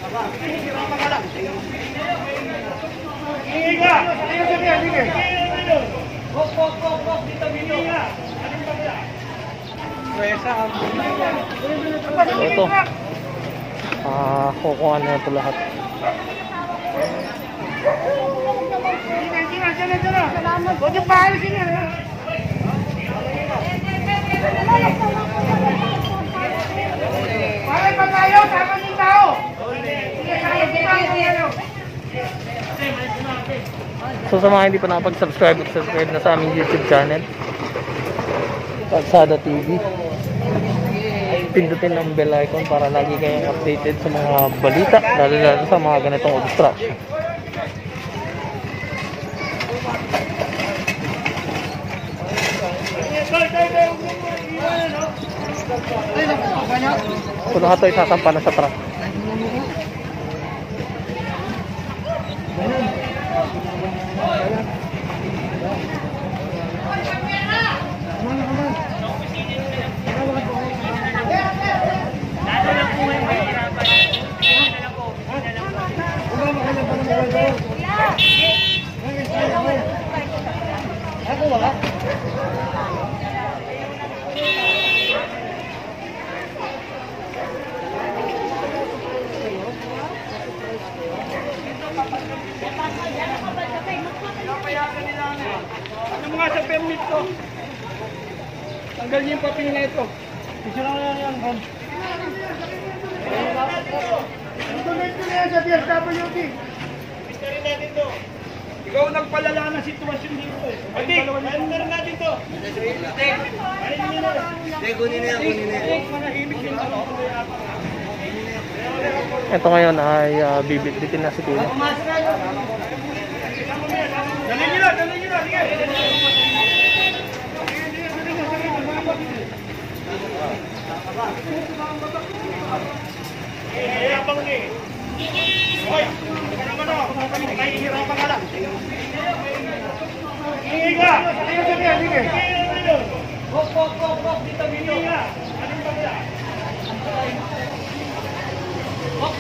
Ito. Kukuha na ito lahat. Huwag yung paalisin niya. Bakit pa tayo? Sama yung tao. So sa mga hindi pa nakapag-subscribe at subscribe na sa aming YouTube channel, Kalsada TV, pindutin ang bell icon para lagi kayong updated sa mga balita, lalo sa mga ganitong obstruction. So lahat ito isasampa na sa truck. Ano mga sa permit ko? Tanggal niyo yung papel na ito. Isa lang yan, Ron. Ituloy ko na yan sa DSWD. Isa rin natin to. Ikaw nagpalala ng sitwasyon dito. Ati, ano na rin natin to? Kunin na yan. Ito ngayon ay bibit-bitin na si Kuya. Dali nyo na, sige. Hihirapan ni. Hoy, teka naman o. Nahihirapan ka lang. Hingi ka. Sige. Hop. Dito. Hingi ka. Anong bagla? Hop.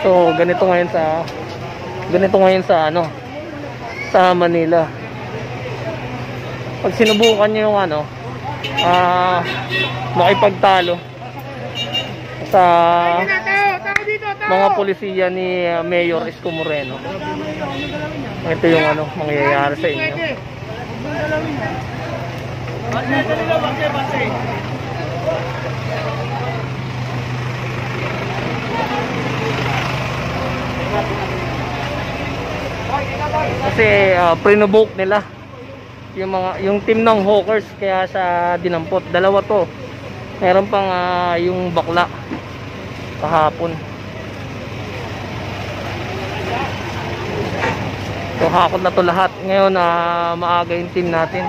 So ganito ngayon sa sa Manila. Pag sinubukan niyo yung makipagtalo sa mga polisiya ni Mayor Isko Moreno, ito yung mangyayari sa inyo. Kasi pre-novoke nila yung team ng hawkers, kaya sa dinampot. Dalawa to. Meron pang yung bakla kahapon. So hakot na to lahat. Ngayon maaga yung team natin.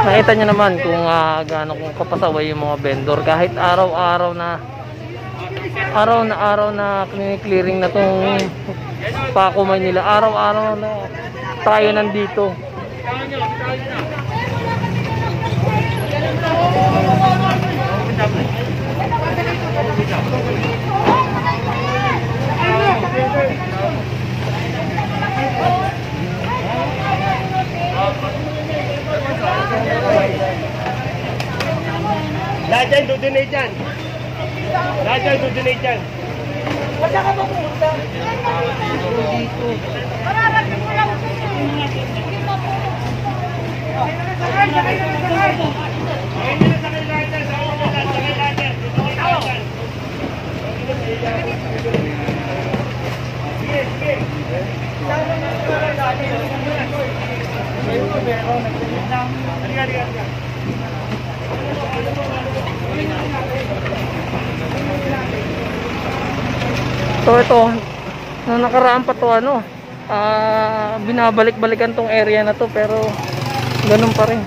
Nakita nyo naman kung gaano kung kapasaway yung mga vendor. Kahit araw-araw na clearing na tong pakumay nila, araw-araw na tayo nandito. Lahat dyan, do-donate dyan. Wala ka ba pumunta? Dito. Mararating mo lang ito. Sige. So ito, nung nakaraan pa to ano, binabalik-balikan tong area na to pero ganun pa rin.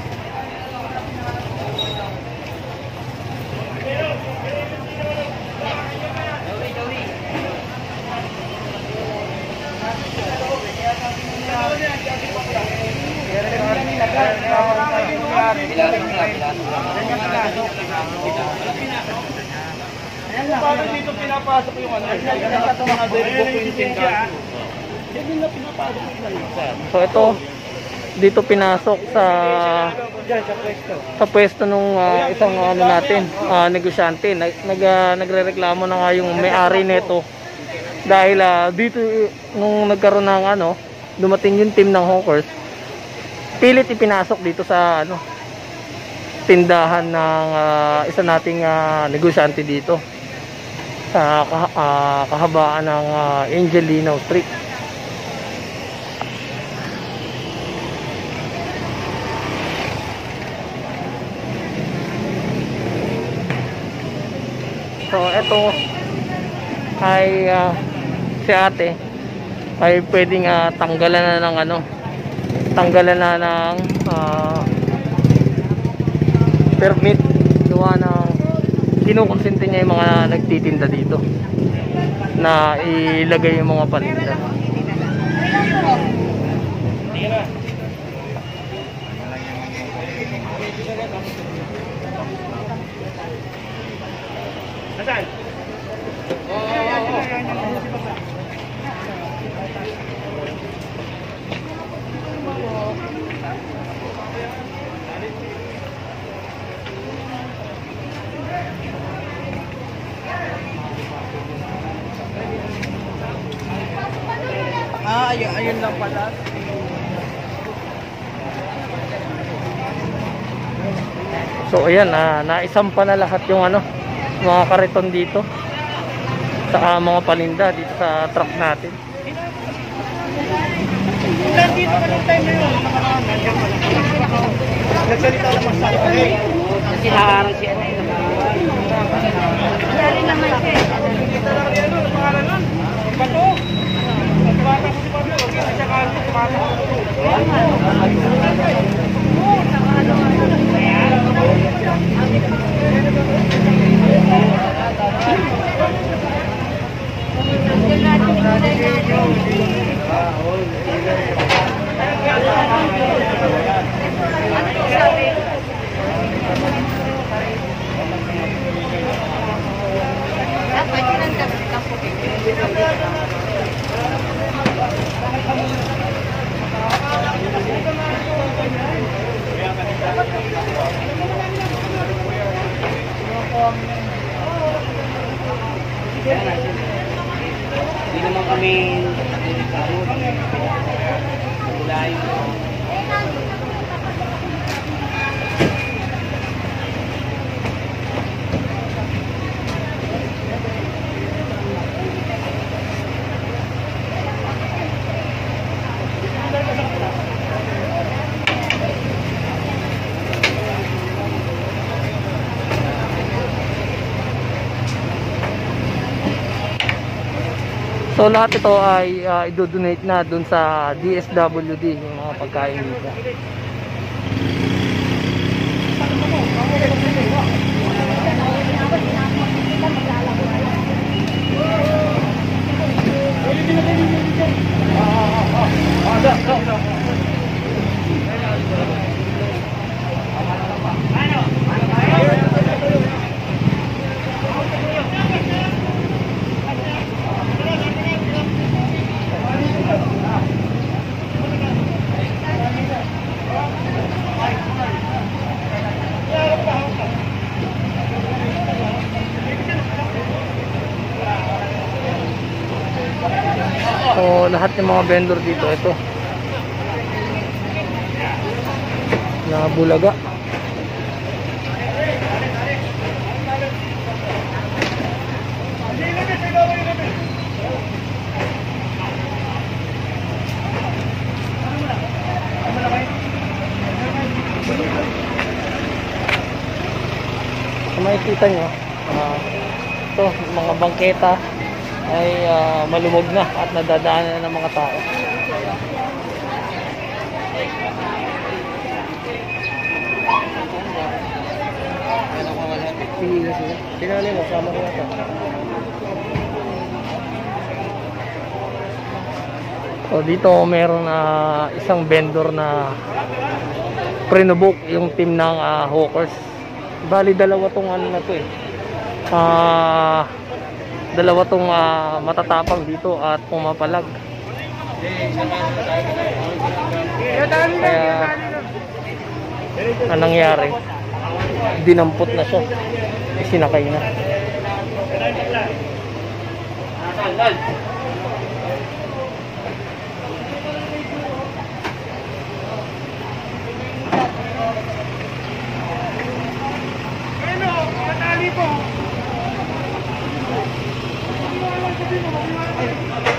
Paano dito pinapasok yung ano? Mga delivery na pinapasok yung So ito, dito pinasok sa pwesto nung isang ano natin, negosyante. Nagrereklamo na nga yung may-ari nito dahil dito nung nagkaroon ng ano, dumating yung team ng hawkers, pilit ipinasok dito sa ano, tindahan ng isa nating negosyante dito sa kahabaan ng Angelino Street. So ito ay si ate ay pwedeng tanggalan na ng ano, tanggalan na ng permit gawa ng kinukonsente niya yung mga nagtitinda dito na ilagay yung mga paninda. Nasaan? Ayun lang pala. So ayan, naisampa na lahat yung ano, mga kariton dito sa mga paninda dito sa truck natin. Nandito ka ng time na yun. Nagsalita naman sa akin. Kasi haharang siya na yun. Yari naman siya. Kita lang yan doon. Pangalan nun. Bato. Bata ko si Pablo. Huwag yan siya kalto. Bata ko. Hindi naman kami So lahat ito ay i-donate na dun sa DSWD yung mga pagkain dito. So lahat ng mga vendor dito ito na bulaga. Kung makikita nyo, ito mga bangketa ay malumog na at nadadaanan na ng mga tao. Sinanay mo, sama ko ito. So dito meron na isang vendor na pre-book yung team ng Hawkers. Bali dalawa tong ano na to eh. Dalawa tong matatapang dito at pumapalag. Kaya anong nangyari? Dinampot na siya. Sinakay na. Ano, matali po. Sabi mo,